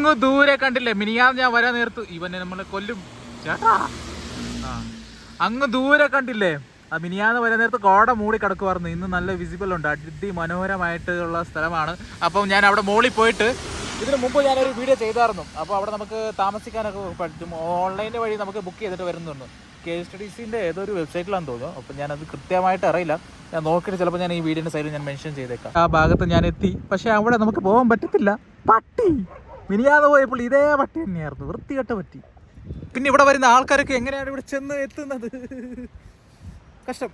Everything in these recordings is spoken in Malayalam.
അങ്ങ് ദൂരെ കണ്ടില്ലേ, മിനിയാന്ന് ഞാൻ വരാൻ നേരത്ത് ഇവനെ നമ്മളെ കൊല്ലും ചേട്ടാ. അങ്ങ് ദൂരെ കണ്ടില്ലേ, ആ മിനിയാന്ന് വരാൻ നേരത്ത് കോട മൂടി കിടക്കുമായിരുന്നു. ഇന്ന് നല്ല വിസിബിൾ ഉണ്ട്, മനോഹരമായിട്ടുള്ള സ്ഥലമാണ്. അപ്പം ഞാൻ അവിടെ മുകളിൽ പോയിട്ട് ഇതിന് മുമ്പ് ഞാനൊരു വീഡിയോ ചെയ്തായിരുന്നു. അപ്പോൾ അവിടെ നമുക്ക് താമസിക്കാനൊക്കെ പറ്റും. ഓൺലൈൻ്റെ വഴി നമുക്ക് ബുക്ക് ചെയ്തിട്ട് വരുന്നുണ്ട്. KSTDCൻ്റെ ഏതൊരു വെബ്സൈറ്റിലാണെന്ന് തോന്നുന്നു. അപ്പം ഞാനത് കൃത്യമായിട്ട് അറിയില്ല. ഞാൻ നോക്കിയിട്ട് ചിലപ്പോൾ ഞാൻ ഈ വീഡിയോൻ്റെ സൈഡിൽ ഞാൻ മെൻഷൻ ചെയ്തേക്കാം. ആ ഭാഗത്ത് ഞാൻ എത്തി, പക്ഷേ അവിടെ നമുക്ക് പോകാൻ പറ്റത്തില്ല. പട്ടി മിനിയാതെ പോയപ്പോൾ ഇതേ പട്ടി തന്നെയായിരുന്നു, വൃത്തികെട്ട പറ്റി. പിന്നെ ഇവിടെ വരുന്ന ആൾക്കാരൊക്കെ എങ്ങനെയാണ് ഇവിടെ ചെന്ന് എത്തുന്നത്, കഷ്ടം.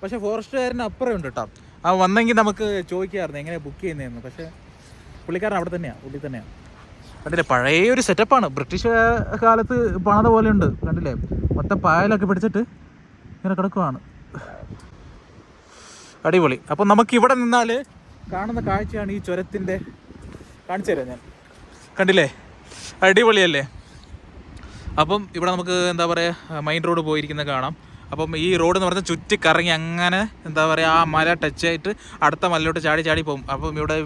പക്ഷേ ഫോറസ്റ്റുകാരന് അപ്പുറം ഉണ്ട് കേട്ടോ. ആ വന്നെങ്കിൽ നമുക്ക് ചോദിക്കാമായിരുന്നു എങ്ങനെയാണ് ബുക്ക് ചെയ്യുന്നതെന്ന്. പക്ഷേ പുള്ളിക്കാരൻ അവിടെ തന്നെയാണ്, ഉള്ളിൽ തന്നെയാണ്. കണ്ടില്ലേ, പഴയ ഒരു സെറ്റപ്പാണ്, ബ്രിട്ടീഷ് കാലത്ത് പണിത പോലെ ഉണ്ട്. കണ്ടില്ലേ, മൊത്തം പായലൊക്കെ പിടിച്ചിട്ട് ഇങ്ങനെ കിടക്കുവാണ്. അടിപൊളി. അപ്പം നമുക്കിവിടെ നിന്നാൽ കാണുന്ന കാഴ്ചയാണ് ഈ ചുരത്തിൻ്റെ, കാണിച്ചു തരാം ഞാൻ. കണ്ടില്ലേ, അടിപൊളിയല്ലേ. അപ്പം ഇവിടെ നമുക്ക് എന്താ പറയുക, മെയിൻ റോഡ് പോയിരിക്കുന്നത് കാണാം. അപ്പം ഈ റോഡ് എന്ന് പറഞ്ഞാൽ ചുറ്റിക്കറങ്ങി അങ്ങനെ എന്താ പറയുക, ആ മല ടച്ച് ആയിട്ട് അടുത്ത മലയിലോട്ട് ചാടി ചാടി പോകും. അപ്പം ഇവിടെ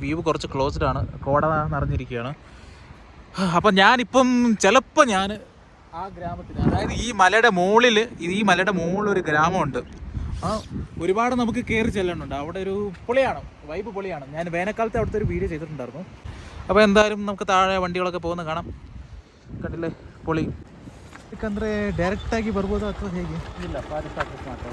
വ്യൂ കുറച്ച് ക്ലോസ്ഡ് ആണ്, കോട നിറഞ്ഞിരിക്കുകയാണ്. അപ്പം ഞാനിപ്പം ചിലപ്പോൾ ഞാൻ ആ ഗ്രാമത്തിൽ, അതായത് ഈ മലയുടെ മുകളിൽ ഒരു ഗ്രാമമുണ്ട്. ആ ഒരുപാട് നമുക്ക് കയറി ചെല്ലണുണ്ട്. അവിടെ ഒരു പൊളിയാണ്, വൈബ് പൊളിയാണ്. ഞാൻ വേനൽക്കാലത്ത് അവിടുത്തെ ഒരു വീഡിയോ ചെയ്തിട്ടുണ്ടായിരുന്നു. അപ്പോൾ എന്തായാലും നമുക്ക് താഴെ വണ്ടികളൊക്കെ പോകുന്ന കാണാം. കണ്ടില്ലേ, പൊളി. ಡೈರೆಕ್ಟ್ ಆಗಿ ಬರ್ಬೋದು ಅಥವಾ ಹೇಗೆ? ಇಲ್ಲ, ಫಾರೆಸ್ಟ್ ಆಫೀಸ್ ಮಾತ್ರ.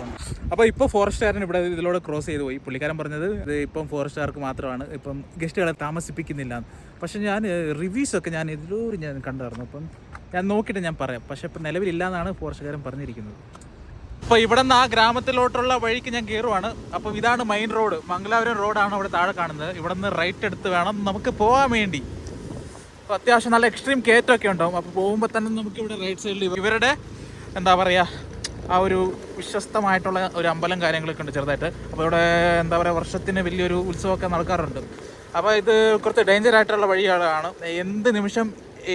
അപ്പോൾ ഇപ്പോൾ ഫോറസ്റ്റുകാരൻ ഇവിടെ ഇതിലൂടെ ക്രോസ് ചെയ്ത് പോയി. പുള്ളിക്കാരൻ പറഞ്ഞത് ഇത് ഇപ്പം ഫോറസ്റ്റുകാർക്ക് മാത്രമാണ്, ഇപ്പം ഗസ്റ്റുകളെ താമസിപ്പിക്കുന്നില്ല. പക്ഷെ ഞാൻ റിവ്യൂസൊക്കെ ഞാൻ ഇതിലൂടെ ഞാൻ കണ്ടായിരുന്നു. അപ്പം ഞാൻ നോക്കിയിട്ട് ഞാൻ പറയാം. പക്ഷെ ഇപ്പം നിലവിലില്ല എന്നാണ് ഫോറസ്റ്റുകാരൻ പറഞ്ഞിരിക്കുന്നത്. അപ്പോൾ ഇവിടെ നിന്ന് ആ ഗ്രാമത്തിലോട്ടുള്ള വഴിക്ക് ഞാൻ കയറുവാണ്. അപ്പം ഇതാണ് മെയിൻ റോഡ്, മംഗലാപുരം റോഡാണ് അവിടെ താഴെ കാണുന്നത്. ഇവിടെ നിന്ന് റൈറ്റ് എടുത്ത് വേണം നമുക്ക് പോകാൻ വേണ്ടി. അപ്പോൾ അത്യാവശ്യം നല്ല എക്സ്ട്രീം കയറ്റമൊക്കെ ഉണ്ടാവും. അപ്പോൾ പോകുമ്പോൾ തന്നെ നമുക്ക് ഇവിടെ റൈറ്റ് സൈഡിൽ ഇവരുടെ എന്താ പറയുക, ആ ഒരു വിശ്വസ്തമായിട്ടുള്ള ഒരു അമ്പലം കാര്യങ്ങളൊക്കെ ഉണ്ട് ചെറുതായിട്ട്. അപ്പോൾ ഇവിടെ എന്താ പറയുക, വർഷത്തിന് വലിയൊരു ഉത്സവമൊക്കെ നടക്കാറുണ്ട്. അപ്പോൾ ഇത് കുറച്ച് ഡേഞ്ചർ ആയിട്ടുള്ള വഴികളാണ്. എന്ത് നിമിഷം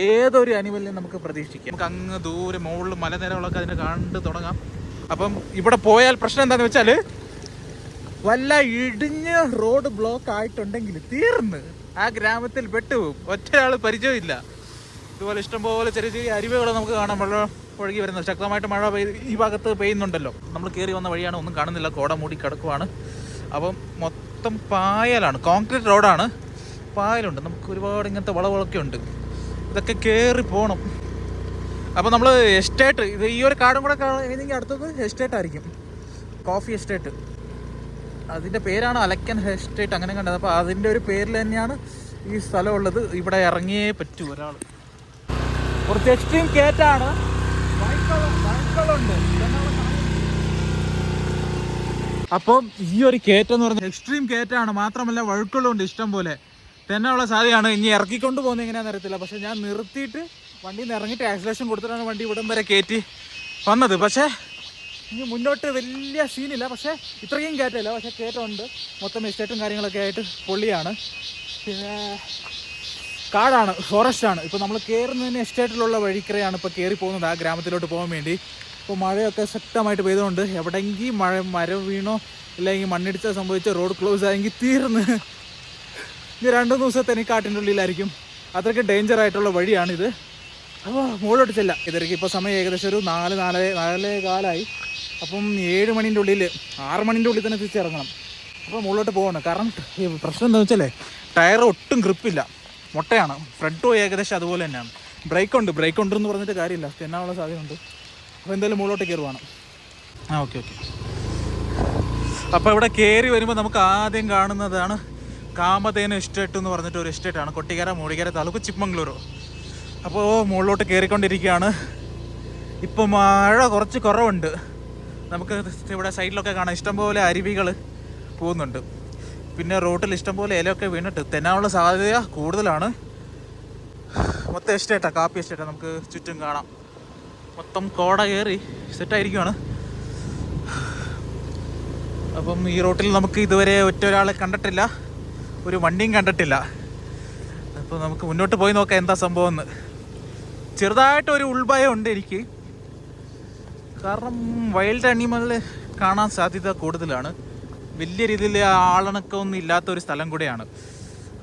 ഏതൊരു അനിമലിനും നമുക്ക് പ്രതീക്ഷിക്കാം. നമുക്ക് അങ്ങ് ദൂരെ മുകളിൽ മലനിരകളൊക്കെ അതിനെ കണ്ട് തുടങ്ങാം. അപ്പം ഇവിടെ പോയാൽ പ്രശ്നം എന്താണെന്ന് വെച്ചാൽ, വല്ല ഇടിഞ്ഞ് റോഡ് ബ്ലോക്ക് ആയിട്ടുണ്ടെങ്കിൽ തീർന്ന് ആ ഗ്രാമത്തിൽ പെട്ടുപോകും. ഒറ്റയാൾ പരിചയമില്ല. ഇതുപോലെ ഇഷ്ടംപോലെ ചെറിയ ചെറിയ അരുവികൾ നമുക്ക് കാണാം, വെള്ളം ഒഴുകി വരുന്നത്. ശക്തമായിട്ട് മഴ ഈ ഭാഗത്ത് പെയ്യുന്നുണ്ടല്ലോ. നമ്മൾ കയറി വന്ന വഴിയാണ്, ഒന്നും കാണുന്നില്ല, കോട മൂടി കിടക്കുവാണ്. അപ്പം മൊത്തം പായലാണ്, കോൺക്രീറ്റ് റോഡാണ്, പായലുണ്ട്. നമുക്ക് ഒരുപാട് ഇങ്ങനത്തെ വളവുകളൊക്കെ ഉണ്ട്. ഇതൊക്കെ കയറി പോകണം. അപ്പോൾ നമ്മൾ എസ്റ്റേറ്റ്, ഇത് ഈ ഒരു കാടും കൂടെ കഴിഞ്ഞെങ്കിൽ അടുത്തത് എസ്റ്റേറ്റ് ആയിരിക്കും, കോഫി എസ്റ്റേറ്റ്. അതിൻ്റെ പേരാണ് അലക്കൻ എസ്റ്റേറ്റ്, അങ്ങനെ കണ്ടത്. അപ്പോൾ അതിൻ്റെ ഒരു പേരിൽ തന്നെയാണ് ഈ സ്ഥലമുള്ളത്. ഇവിടെ ഇറങ്ങിയേ പറ്റൂ ഒരാൾ. കുറച്ച് എക്സ്ട്രീം കയറ്റാണ്, വഴുക്കളുണ്ട്. അപ്പം ഈ ഒരു കയറ്റം എന്ന് പറഞ്ഞാൽ എക്സ്ട്രീം കയറ്റാണ്, മാത്രമല്ല വഴുക്കളുണ്ട് ഇഷ്ടം പോലെ. തെന്നുള്ള സാധ്യതയാണ്. ഇനി ഇറക്കിക്കൊണ്ട് പോകുന്നത് എങ്ങനെയാണെന്ന് അറിയത്തില്ല. പക്ഷേ ഞാൻ നിർത്തിയിട്ട് വണ്ടിയിൽ നിന്ന് ഇറങ്ങിയിട്ട് ആക്സിലേഷൻ കൊടുത്തിട്ടാണ് വണ്ടി ഇവിടം വരെ കയറ്റി വന്നത്. പക്ഷേ ഇനി മുന്നോട്ട് വലിയ സീനില്ല, പക്ഷേ ഇത്രയും കയറ്റമില്ല. പക്ഷേ കയറ്റമുണ്ട്, മൊത്തം എസ്റ്റേറ്റും കാര്യങ്ങളൊക്കെ ആയിട്ട് പൊള്ളിയാണ്. പിന്നെ കാടാണ്, ഫോറസ്റ്റാണ്. ഇപ്പോൾ നമ്മൾ കയറുന്നതിന് എസ്റ്റേറ്റിലുള്ള വഴിക്കറയാണ് ഇപ്പോൾ കയറി പോകുന്നത് ആ ഗ്രാമത്തിലോട്ട് പോകാൻ വേണ്ടി. ഇപ്പോൾ മഴയൊക്കെ ശക്തമായിട്ട് പെയ്തുകൊണ്ട് എവിടെയെങ്കിലും മരം വീണോ ഇല്ലെങ്കിൽ മണ്ണിടിച്ച സംഭവിച്ച റോഡ് ക്ലോസ് ആയെങ്കിൽ തീർന്ന് ഇനി 2 ദിവസത്തെ കാട്ടിൻ്റെ ഉള്ളിലായിരിക്കും. അത്രയ്ക്ക് ഡേഞ്ചർ ആയിട്ടുള്ള വഴിയാണിത്. അപ്പോൾ മുകളിലോട്ട് ചെല്ലാം. ഇതൊക്കെ ഇപ്പോൾ സമയം ഏകദേശം ഒരു 4-4:15 അപ്പം 7 മണിൻ്റെ ഉള്ളിൽ 6 മണിൻ്റെ ഉള്ളിൽ തന്നെ തിരിച്ചിറങ്ങണം. അപ്പോൾ മുകളിലോട്ട് പോകണം. കാരണം ഈ പ്രശ്നം എന്താണെന്ന് വെച്ചാൽ ടയർ ഒട്ടും ഗ്രിപ്പില്ല, മുട്ടയാണ്. ഫ്രണ്ടും ഏകദേശം അതുപോലെ തന്നെയാണ്. ബ്രേക്ക് ഉണ്ടെന്ന് പറഞ്ഞിട്ട് കാര്യമില്ല, തെന്നാനുള്ള സാധ്യതയുണ്ട്. അപ്പോൾ എന്തായാലും മുകളിലോട്ട് കയറുവാണ്. ഓക്കെ. അപ്പോൾ ഇവിടെ കയറി വരുമ്പോൾ നമുക്ക് ആദ്യം കാണുന്നതാണ് കാമധേനു എസ്റ്റേറ്റ് എന്ന് പറഞ്ഞിട്ട് ഒരു എസ്റ്റേറ്റാണ്. കൊട്ടിക്കര മൂഴിക്കര താലൂക്ക്, ചിക്മംഗ്ലൂരു. അപ്പോൾ മുകളിലോട്ട് കയറിക്കൊണ്ടിരിക്കുകയാണ്. ഇപ്പോൾ മഴ കുറച്ച് കുറവുണ്ട്. നമുക്ക് ഇവിടെ സൈഡിലൊക്കെ കാണാം, ഇഷ്ടംപോലെ അരുവികൾ പോകുന്നുണ്ട്. പിന്നെ റോട്ടിൽ ഇഷ്ടംപോലെ ഇലയൊക്കെ വീണിട്ട് തെന്നാനുള്ള സാധ്യത കൂടുതലാണ്. മൊത്തം എസ്റ്റേറ്റാണ്, കാപ്പി എസ്റ്റേറ്റാണ്. നമുക്ക് ചുറ്റും കാണാം, മൊത്തം കോട കയറി സെറ്റായിരിക്കുകയാണ്. അപ്പം ഈ റോട്ടിൽ നമുക്ക് ഇതുവരെ ഒരാളെ കണ്ടിട്ടില്ല, ഒരു വണ്ടിയും കണ്ടിട്ടില്ല. അപ്പോൾ നമുക്ക് മുന്നോട്ട് പോയി നോക്കാം എന്താ സംഭവം എന്ന്. ചെറുതായിട്ടൊരു ഉൾഭയം ഉണ്ട് എനിക്ക്, കാരണം വൈൽഡ് അനിമൽ കാണാൻ സാധ്യത കൂടുതലാണ്. വലിയ രീതിയിൽ ആളണക്കമൊന്നും ഇല്ലാത്തൊരു സ്ഥലം കൂടെയാണ്.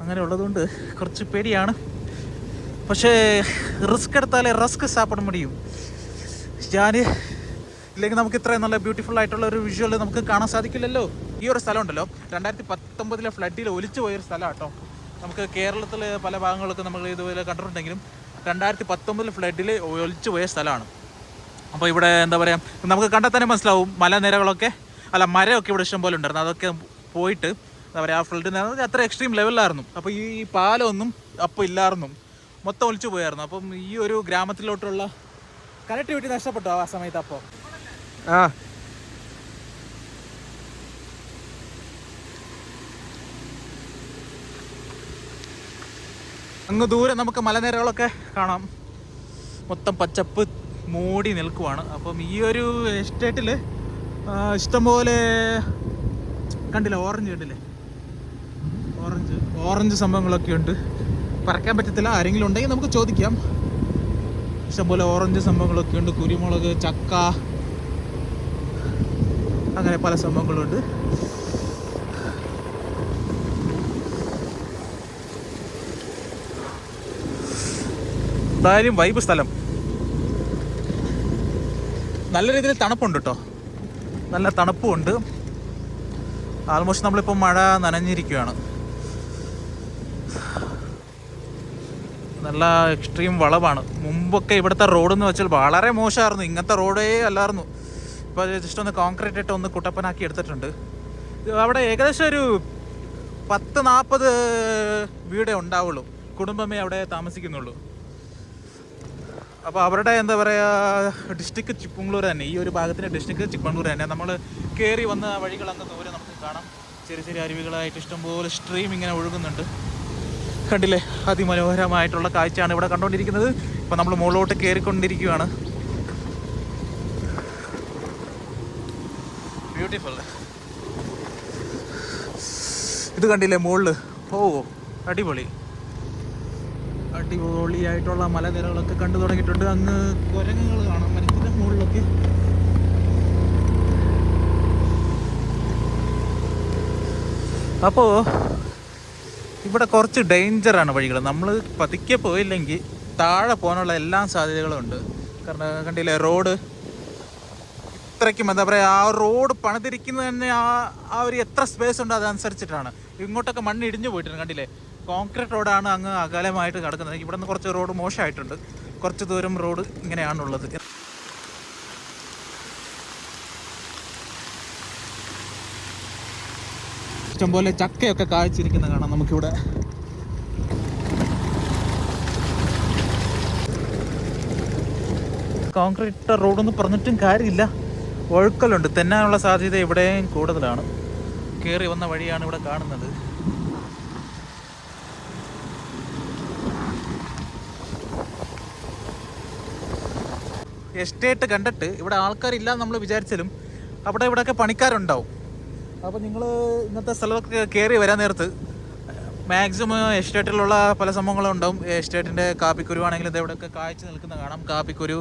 അങ്ങനെ ഉള്ളതുകൊണ്ട് കുറച്ച് പേടിയാണ്. പക്ഷേ റിസ്ക് എടുത്താലേ റിസ്ക് സാപ്പിട മുടിയും. ഞാൻ ഇല്ലെങ്കിൽ നമുക്ക് ഇത്രയും നല്ല ബ്യൂട്ടിഫുൾ ആയിട്ടുള്ള ഒരു വിഷ്വൽ നമുക്ക് കാണാൻ സാധിക്കില്ലല്ലോ. ഈ ഒരു സ്ഥലം ഉണ്ടല്ലോ 2019 ഫ്ലഡിൽ ഒലിച്ചു പോയൊരു സ്ഥലം കേട്ടോ. നമുക്ക് കേരളത്തിൽ പല ഭാഗങ്ങളൊക്കെ നമ്മൾ ഇതുപോലെ കണ്ടിട്ടുണ്ടെങ്കിലും 2019 ഫ്ലഡിൽ ഒലിച്ചു പോയ സ്ഥലമാണ്. അപ്പോൾ ഇവിടെ എന്താ പറയുക, നമുക്ക് കണ്ടാൽ തന്നെ മനസ്സിലാവും മലനിരകളൊക്കെ മരമൊക്കെ ഇവിടെ ഇഷ്ടം പോലെ ഉണ്ടായിരുന്നു. അതൊക്കെ പോയിട്ട് എന്താ പറയുക, ആ ഫ്ലഡ് അത്ര എക്സ്ട്രീം ലെവലിലായിരുന്നു. അപ്പോൾ ഈ പാലമൊന്നും അപ്പോൾ ഇല്ലായിരുന്നു, മൊത്തം ഒലിച്ചു പോയായിരുന്നു. അപ്പം ഈ ഒരു ഗ്രാമത്തിലോട്ടുള്ള കണക്ടിവിറ്റി നഷ്ടപ്പെട്ടു ആ സമയത്ത്. അപ്പോൾ അങ്ങ് ദൂരെ നമുക്ക് മലനിരകളൊക്കെ കാണാം, മൊത്തം പച്ചപ്പ് മൂടി നിൽക്കുവാണ്. അപ്പം ഈ ഒരു എസ്റ്റേറ്റിൽ ഇഷ്ടംപോലെ കണ്ടില്ലേ, ഓറഞ്ച് കണ്ടില്ലേ, ഓറഞ്ച് സംഭവങ്ങളൊക്കെ ഉണ്ട്. പറക്കാൻ പറ്റത്തില്ല, ആരെങ്കിലും ഉണ്ടെങ്കിൽ നമുക്ക് ചോദിക്കാം. ഇഷ്ടംപോലെ ഓറഞ്ച് സംഭവങ്ങളൊക്കെ ഉണ്ട്, കുരുമുളക്, ചക്ക, അങ്ങനെ പല സംഭവങ്ങളുണ്ട്. എന്തായാലും വൈബ് സ്ഥലം. നല്ല രീതിയിൽ തണുപ്പുണ്ട് കേട്ടോ, നല്ല തണുപ്പുമുണ്ട്. ആൾമോസ്റ്റ് നമ്മളിപ്പോൾ മഴ നനഞ്ഞിരിക്കുകയാണ്. നല്ല എക്സ്ട്രീം വളവാണ്. മുമ്പൊക്കെ ഇവിടുത്തെ റോഡെന്ന് വെച്ചാൽ വളരെ മോശമായിരുന്നു, ഇങ്ങനത്തെ റോഡേ അല്ലായിരുന്നു. ഇപ്പോൾ ജസ്റ്റ് ഒന്ന് കോൺക്രീറ്റ് ഇട്ട് ഒന്ന് കുട്ടപ്പനാക്കി എടുത്തിട്ടുണ്ട്. അവിടെ ഏകദേശം ഒരു 10-40 വീടേ ഉണ്ടാവുള്ളൂ, കുടുംബമേ അവിടെ താമസിക്കുന്നുള്ളൂ. അപ്പോൾ അവരുടെ എന്താ പറയുക, ഡിസ്ട്രിക്ട് ചിക്മംഗ്ലൂർ തന്നെ, ഈ ഒരു ഭാഗത്തിൻ്റെ ഡിസ്ട്രിക്ട് ചിക്മംഗ്ലൂർ തന്നെ. നമ്മൾ കയറി വന്ന വഴികൾ അങ്ങ് ദൂരെ നമുക്ക് കാണാം, ചെറിയ ചെറിയ അരുവികളായിട്ട് ഇഷ്ടംപോലെ സ്ട്രീം ഇങ്ങനെ ഒഴുകുന്നുണ്ട്. കണ്ടില്ലേ, അതിമനോഹരമായിട്ടുള്ള കാഴ്ചയാണ് ഇവിടെ കണ്ടുകൊണ്ടിരിക്കുന്നത്. ഇപ്പം നമ്മൾ മുകളിലോട്ട് കയറിക്കൊണ്ടിരിക്കുകയാണ്. ബ്യൂട്ടിഫുൾ. ഇത് കണ്ടില്ലേ മുകളിൽ, അടിപൊളി അടിപൊളിയായിട്ടുള്ള മലനിരകളൊക്കെ കണ്ടു തുടങ്ങിയിട്ടുണ്ട്. അങ്ങ് കുരങ്ങുകൾ കാണാം മരത്തിൻ്റെ മുകളിലൊക്കെ. അപ്പോൾ ഇവിടെ കുറച്ച് ഡേഞ്ചറാണ് വഴികൾ. നമ്മൾ പതുക്കെ പോയില്ലെങ്കിൽ താഴെ പോകാനുള്ള എല്ലാ സാധ്യതകളും ഉണ്ട്. കാരണം കണ്ടില്ലേ, റോഡ് ഇത്രയ്ക്കും എന്താ പറയുക, ആ റോഡ് പണിതിരിക്കുന്നത് തന്നെ ആ ഒരു എത്ര സ്പേസ് ഉണ്ട് അതനുസരിച്ചിട്ടാണ്. ഇങ്ങോട്ടൊക്കെ മണ്ണ് ഇടിഞ്ഞു പോയിട്ടുണ്ട്. കണ്ടില്ലേ, കോൺക്രീറ്റ് റോഡാണ് അങ്ങ് അകലമായിട്ട് കിടക്കുന്നത്. ഇവിടെ നിന്ന് കുറച്ച് റോഡ് മോശമായിട്ടുണ്ട്, കുറച്ച് ദൂരം റോഡ് ഇങ്ങനെയാണുള്ളത്. ഇഷ്ടംപോലെ ചക്കയൊക്കെ കാഴ്ചയിരിക്കുന്ന കാണാം നമുക്കിവിടെ. കോൺക്രീറ്റ് റോഡൊന്നും പറഞ്ഞിട്ടും കാര്യമില്ല, ഒഴുക്കലുണ്ട്. തെന്നാനുള്ള സാധ്യത ഇവിടെയും കൂടുതലാണ്. കയറി വന്ന വഴിയാണ് ഇവിടെ കാണുന്നത്. എസ്റ്റേറ്റ് കണ്ടിട്ട് ഇവിടെ ആൾക്കാരില്ല നമ്മൾ വിചാരിച്ചാലും അവിടെ ഇവിടെയൊക്കെ പണിക്കാരുണ്ടാവും. അപ്പോൾ നിങ്ങൾ ഇന്നത്തെ സ്ഥലമൊക്കെ കയറി വരാൻ നേരത്ത് മാക്സിമം എസ്റ്റേറ്റിലുള്ള പല സംഭവങ്ങളും ഉണ്ടാവും. എസ്റ്റേറ്റിൻ്റെ കാപ്പിക്കുരു ആണെങ്കിലും ഇത് ഇവിടെയൊക്കെ കാഴ്ച നിൽക്കുന്ന കാണാം. കാപ്പിക്കുരു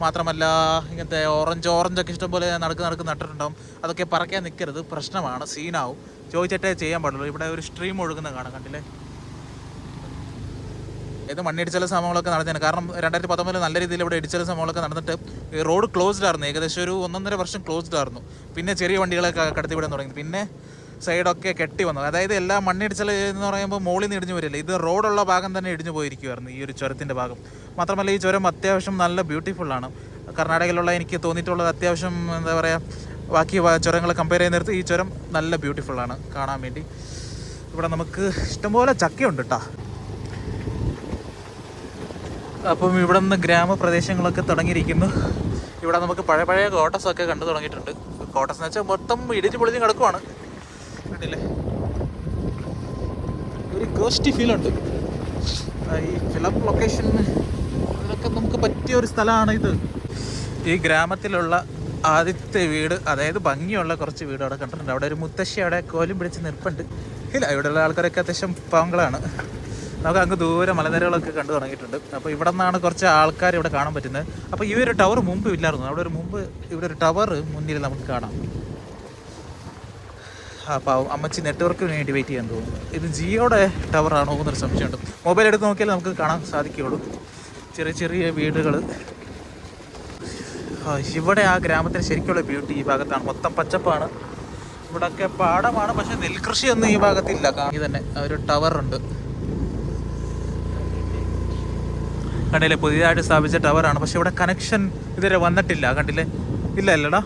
മാത്രമല്ല, ഇങ്ങനത്തെ ഓറഞ്ചൊക്കെ ഇഷ്ടംപോലെ നടക്ക് നട്ടിട്ടുണ്ടാവും. അതൊക്കെ പറക്കാൻ നിൽക്കരുത്, പ്രശ്നമാണ്, സീനാവും. ചോദിച്ചിട്ടേ ചെയ്യാൻ പാടുള്ളൂ. ഇവിടെ ഒരു സ്ട്രീം ഒഴുകുന്ന കാണാം, കണ്ടില്ലേ. ഇത് മണ്ണിടിച്ചില സംഭവങ്ങളൊക്കെ നടന്നതാണ്. കാരണം 2019 നല്ല രീതിയിൽ ഇവിടെ ഇടിച്ചില സംഭവങ്ങളൊക്കെ നടന്നിട്ട് റോഡ് ക്ലോസ്ഡ് ആയിരുന്നു. ഏകദേശം ഒരു 1.5 വർഷം ക്ലോസ്ഡ് ആയിരുന്നു. പിന്നെ ചെറിയ വണ്ടികളൊക്കെ കടത്തിവിടാൻ തുടങ്ങി. പിന്നെ സൈഡൊക്കെ കെട്ടി വന്നു. അതായത് എല്ലാ മണ്ണിടിച്ചിൽ എന്ന് പറയുമ്പോൾ മുകളിൽ നിന്ന് ഇടിഞ്ഞു വരില്ല, ഇത് റോഡുള്ള ഭാഗം തന്നെ ഇടിഞ്ഞു പോയിരിക്കുമായിരുന്നു, ഈ ഒരു ചുരത്തിൻ്റെ ഭാഗം. മാത്രമല്ല ഈ ചുരം അത്യാവശ്യം നല്ല ബ്യൂട്ടിഫുള്ളാണ്. കർണാടകയിലുള്ള എനിക്ക് തോന്നിയിട്ടുള്ളത് അത്യാവശ്യം എന്താ പറയുക, ബാക്കി ചുരങ്ങളെ കമ്പയർ ചെയ്യുന്നിടത്ത് ഈ ചുരം നല്ല ബ്യൂട്ടിഫുള്ളാണ് കാണാൻ വേണ്ടി. ഇവിടെ നമുക്ക് ഇഷ്ടംപോലെ ചക്കയുണ്ട് കേട്ടോ. അപ്പം ഇവിടെ നിന്ന് ഗ്രാമപ്രദേശങ്ങളൊക്കെ തുടങ്ങിയിരിക്കുന്നു. ഇവിടെ നമുക്ക് പഴയ കോട്ടസൊക്കെ കണ്ടു തുടങ്ങിയിട്ടുണ്ട്. കോട്ടസ് എന്ന് വെച്ചാൽ മൊത്തം ഇടിഞ്ഞ് പൊളിഞ്ഞ് കിടക്കുവാണ്, കണ്ടില്ലേ. ഒരു ഗോസ്റ്റി ഫീലുണ്ട്. ഈ ഫിലം ലൊക്കേഷൻ അതിനൊക്കെ നമുക്ക് പറ്റിയ ഒരു സ്ഥലമാണ് ഇത്. ഈ ഗ്രാമത്തിലുള്ള ആദ്യത്തെ വീട്, അതായത് ഭംഗിയുള്ള കുറച്ച് വീട് അവിടെ കണ്ടിട്ടുണ്ട്. അവിടെ ഒരു മുത്തശ്ശി അവിടെ കോലും പിടിച്ച് നിൽപ്പുണ്ട്. ഇല്ല, ഇവിടെയുള്ള ആൾക്കാരൊക്കെ അത്യാവശ്യം പാവങ്ങളാണ്. നമുക്ക് അങ്ങ് ദൂരെ മലനിരകളൊക്കെ കണ്ടു തുടങ്ങിയിട്ടുണ്ട്. അപ്പോൾ ഇവിടെ നിന്നാണ് കുറച്ച് ആൾക്കാർ ഇവിടെ കാണാൻ പറ്റുന്നത്. അപ്പോൾ ഈ ഒരു ടവർ മുമ്പ് ഇല്ലായിരുന്നു. അവിടെ ഒരു മുമ്പ് ഇവിടെ ഒരു ടവർ മുന്നിൽ നമുക്ക് കാണാം. അപ്പോൾ അമ്മച്ചി നെറ്റ്വർക്കിന് വേണ്ടി വെയിറ്റ് ചെയ്യാൻ തോന്നുന്നു. ഇത് ജിയോയുടെ ടവറാണോ എന്നൊരു സംശയമുണ്ട്. മൊബൈൽ എടുത്ത് നോക്കിയാൽ നമുക്ക് കാണാൻ സാധിക്കുകയുള്ളൂ ചെറിയ ചെറിയ വീടുകൾ. ഇവിടെ ആ ഗ്രാമത്തിന് ശരിക്കുള്ള ബ്യൂട്ടി ഈ ഭാഗത്താണ്. മൊത്തം പച്ചപ്പാണ്. ഇവിടെയൊക്കെ പാടമാണ്, പക്ഷെ നെൽകൃഷിയൊന്നും ഈ ഭാഗത്തില്ല. കാണി തന്നെ ഒരു ടവറുണ്ട്, കണ്ടില്ലേ? പുതിയതായിട്ട് സ്ഥാപിച്ച ടവറാണ്, പക്ഷെ ഇവിടെ കണക്ഷൻ ഇതുവരെ വന്നിട്ടില്ല. കണ്ടില്ലേ? ഇല്ല അല്ലടാ.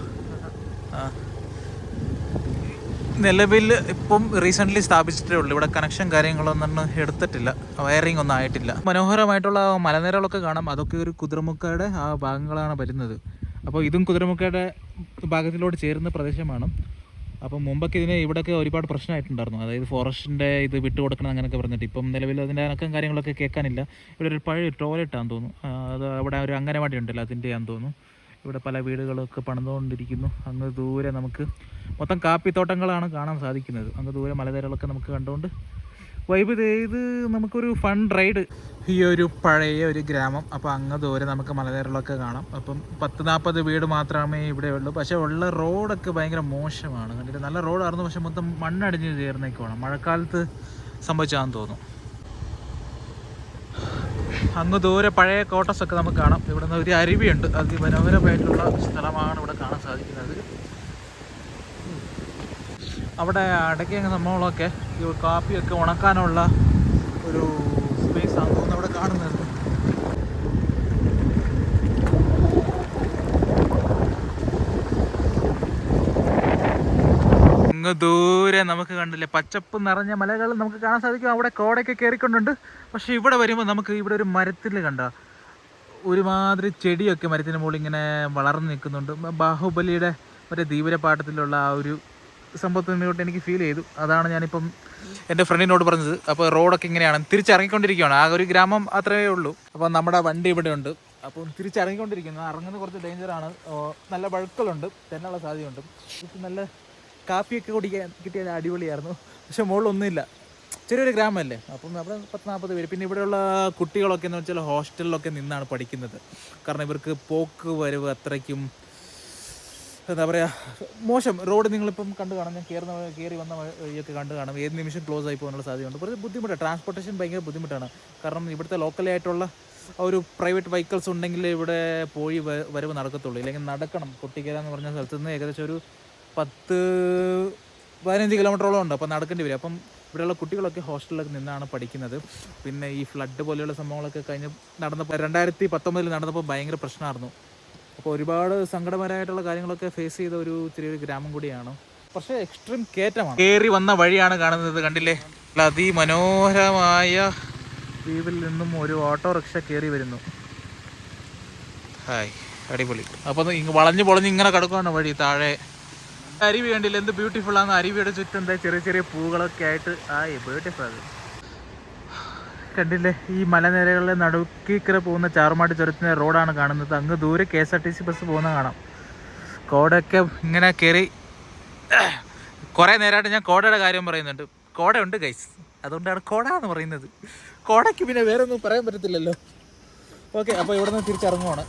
നിലവിൽ ഇപ്പം റീസെൻ്റ്ലി സ്ഥാപിച്ചിട്ടേ ഉള്ളൂ. ഇവിടെ കണക്ഷൻ കാര്യങ്ങളൊന്നും എടുത്തിട്ടില്ല, വയറിംഗ് ഒന്നും ആയിട്ടില്ല. മനോഹരമായിട്ടുള്ള മലനിരകളൊക്കെ കാണാം. അതൊക്കെ ഒരു കുതിരമുക്കയുടെ ആ ഭാഗങ്ങളാണ് വരുന്നത്. അപ്പോൾ ഇതും കുതിരമുക്കയുടെ ഭാഗത്തിലോട്ട് ചേരുന്ന പ്രദേശമാണ്. അപ്പം മുമ്പൊക്കെ ഇവിടെയൊക്കെ ഒരുപാട് പ്രശ്നമായിട്ടുണ്ടായിരുന്നു. അതായത് ഫോറസ്റ്റിൻ്റെ ഇത് വിട്ടു കൊടുക്കണം അങ്ങനെയൊക്കെ പറഞ്ഞിട്ട്. ഇപ്പം നിലവിൽ അതിൻ്റെ അനക്കം കാര്യങ്ങളൊക്കെ കേൾക്കാനില്ല. ഇവിടെ ഒരു പഴയ ടോയ്ലറ്റാണെന്ന് തോന്നുന്നു. അത് അവിടെ ഒരു അംഗനവാടി ഉണ്ടല്ലോ, അതിൻ്റെയാണെന്ന് തോന്നുന്നു. ഇവിടെ പല വീടുകളൊക്കെ പണിതുകൊണ്ടിരിക്കുന്നു. അങ്ങ് ദൂരെ നമുക്ക് മൊത്തം കാപ്പിത്തോട്ടങ്ങളാണ് കാണാൻ സാധിക്കുന്നത്. അങ്ങ് ദൂരെ മലനിരകളൊക്കെ നമുക്ക് കണ്ടുകൊണ്ട് വൈബ് ചെയ്ത് നമുക്കൊരു ഫൺ റൈഡ്. ഈ ഒരു പഴയ ഒരു ഗ്രാമം. അപ്പോൾ അങ്ങ് ദൂരെ നമുക്ക് മലനിരകളൊക്കെ കാണാം. അപ്പം 10-40 വീട് മാത്രമേ ഇവിടെ ഉള്ളൂ. പക്ഷേ ഉള്ള റോഡൊക്കെ ഭയങ്കര മോശമാണ്. കണ്ടിട്ട് നല്ല റോഡായിരുന്നു, പക്ഷെ മൊത്തം മണ്ണടിഞ്ഞ് ചേർന്നേക്കുവാണ്. മഴക്കാലത്ത് സംഭവിച്ചാന്ന് തോന്നുന്നു. അങ്ങ് ദൂരെ പഴയ കോട്ടസൊക്കെ നമുക്ക് കാണാം. ഇവിടെ നിന്ന് ഒരു അരുവിയുണ്ട്. അതിമനോഹരമായിട്ടുള്ള സ്ഥലമാണ് ഇവിടെ കാണാൻ സാധിക്കുന്നത്. അവിടെ അടയ്ക്ക സംഭവങ്ങളൊക്കെ ഈ കാപ്പിയൊക്കെ ഉണക്കാനുള്ള ഒരു സ്പേസ് ആണെന്ന് തോന്നുന്നു അവിടെ കാണുന്നത്. അങ്ങ് ദൂരെ നമുക്ക് കണ്ടില്ലേ പച്ചപ്പ് നിറഞ്ഞ മലകൾ നമുക്ക് കാണാൻ സാധിക്കും. അവിടെ കോടയൊക്കെ കയറിക്കൊണ്ടുണ്ട്. പക്ഷെ ഇവിടെ വരുമ്പോൾ നമുക്ക് ഇവിടെ ഒരു മരത്തിൽ കണ്ട ഒരുമാതിരി ചെടിയൊക്കെ മരത്തിന് മുകളിൽ ഇങ്ങനെ വളർന്നു നിൽക്കുന്നുണ്ട്. ബാഹുബലിയുടെ മറ്റേ ധീവരപാഠത്തിലുള്ള ആ ഒരു സംഭവത്തിനോട്ട് എനിക്ക് ഫീൽ ചെയ്തു. അതാണ് ഞാനിപ്പം എൻ്റെ ഫ്രണ്ടിനോട് പറഞ്ഞത്. അപ്പോൾ റോഡൊക്കെ ഇങ്ങനെയാണ്, തിരിച്ചിറങ്ങിക്കൊണ്ടിരിക്കുകയാണ്. ആ ഒരു ഗ്രാമം അത്രയേ ഉള്ളൂ. അപ്പോൾ നമ്മുടെ വണ്ടി ഇവിടെ ഉണ്ട്. അപ്പം തിരിച്ചിറങ്ങിക്കൊണ്ടിരിക്കുന്നു. ഇറങ്ങുന്നത് കുറച്ച് ഡേഞ്ചറാണ്. നല്ല വഴുക്കലുണ്ട്, തെന്നുള്ള സാധ്യതയുണ്ട്. നല്ല കാപ്പിയൊക്കെ കുടിക്കാൻ കിട്ടിയത് അടിപൊളിയായിരുന്നു. പക്ഷെ മുകളിലൊന്നുമില്ല, ചെറിയൊരു ഗ്രാമമല്ലേ. അപ്പം അവിടെ 10-40 പേര്. പിന്നെ ഇവിടെയുള്ള കുട്ടികളൊക്കെ എന്ന് വെച്ചാൽ ഹോസ്റ്റലിലൊക്കെ നിന്നാണ് പഠിക്കുന്നത്. കാരണം ഇവർക്ക് പോക്ക് വരവ് അത്രയ്ക്കും എന്താ പറയുക മോശം. റോഡ് നിങ്ങളിപ്പം കണ്ടു കാണാം. ഞാൻ കയറി വന്ന വഴിയൊക്കെ കണ്ടു കാണാം. ഏത് നിമിഷം ക്ലോസ് ആയി പോകാനുള്ള സാധ്യതയുണ്ട്. കുറച്ച് ബുദ്ധിമുട്ടാണ്. ട്രാൻസ്പോർട്ടേഷൻ ഭയങ്കര ബുദ്ധിമുട്ടാണ്. കാരണം ഇവിടുത്തെ ലോക്കലായിട്ടുള്ള ഒരു പ്രൈവറ്റ് വെഹിക്കിൾസ് ഉണ്ടെങ്കിൽ ഇവിടെ പോയി വരവ് നടക്കത്തുള്ളൂ. ഇല്ലെങ്കിൽ നടക്കണം. കൊട്ടിക്കര എന്ന് പറഞ്ഞ സ്ഥലത്ത് നിന്ന് ഏകദേശം ഒരു 10-15 കിലോമീറ്ററോളം ഉണ്ട്. അപ്പോൾ നടക്കേണ്ടി വരും. അപ്പം ഇവിടെയുള്ള കുട്ടികളൊക്കെ ഹോസ്റ്റലിലൊക്കെ നിന്നാണ് പഠിക്കുന്നത്. പിന്നെ ഈ ഫ്ലഡ് പോലെയുള്ള സംഭവങ്ങളൊക്കെ കഴിഞ്ഞ് നടന്നപ്പോൾ 2019 നടന്നപ്പോൾ ഭയങ്കര പ്രശ്നമായിരുന്നു. അപ്പോൾ ഒരുപാട് സങ്കടകരമായിട്ടുള്ള കാര്യങ്ങളൊക്കെ ഫേസ് ചെയ്ത ഒരു ചെറിയൊരു ഗ്രാമം കൂടിയാണ്. പക്ഷേ എക്സ്ട്രീം കയറ്റമാണ്. കയറി വന്ന വഴിയാണ് കാണുന്നത്. കണ്ടില്ലേ? അതിമനോഹരമായ ദ്വീപിൽ നിന്നും ഒരു ഓട്ടോറിക്ഷ കയറി വരുന്നു. ഹായ്, അടിപൊളി. അപ്പോൾ വളഞ്ഞ് പൊളഞ്ഞ് ഇങ്ങനെ കിടക്കുകയാണ് വഴി. താഴെ അരുവി കണ്ടില്ല, എന്ത് ബ്യൂട്ടിഫുൾ ആണ്. അരുവിയുടെ ചുറ്റും എന്താ ചെറിയ ചെറിയ പൂകളൊക്കെ ആയിട്ട്. ബ്യൂട്ടിഫുൾ അത് കണ്ടില്ലേ? ഈ മലനിരകളിൽ നടുക്കിക്കര പോകുന്ന ചാറുമാട്ട് ചുരത്തിൻ്റെ റോഡാണ് കാണുന്നത്. അങ്ങ് ദൂരെ KSRTC ബസ് പോകുന്ന കാണാം. കോടയൊക്കെ ഇങ്ങനെ കയറി കുറേ നേരമായിട്ട് ഞാൻ കോടയുടെ കാര്യം പറയുന്നുണ്ട്. കോടയുണ്ട് ഗൈസ്, അതുകൊണ്ടാണ് കോട എന്ന് പറയുന്നത്. കോടയ്ക്ക് പിന്നെ വേറെ ഒന്നും പറയാൻ പറ്റത്തില്ലല്ലോ. ഓക്കെ, അപ്പോൾ ഇവിടെ നിന്ന് തിരിച്ചിറങ്ങുവാണ്.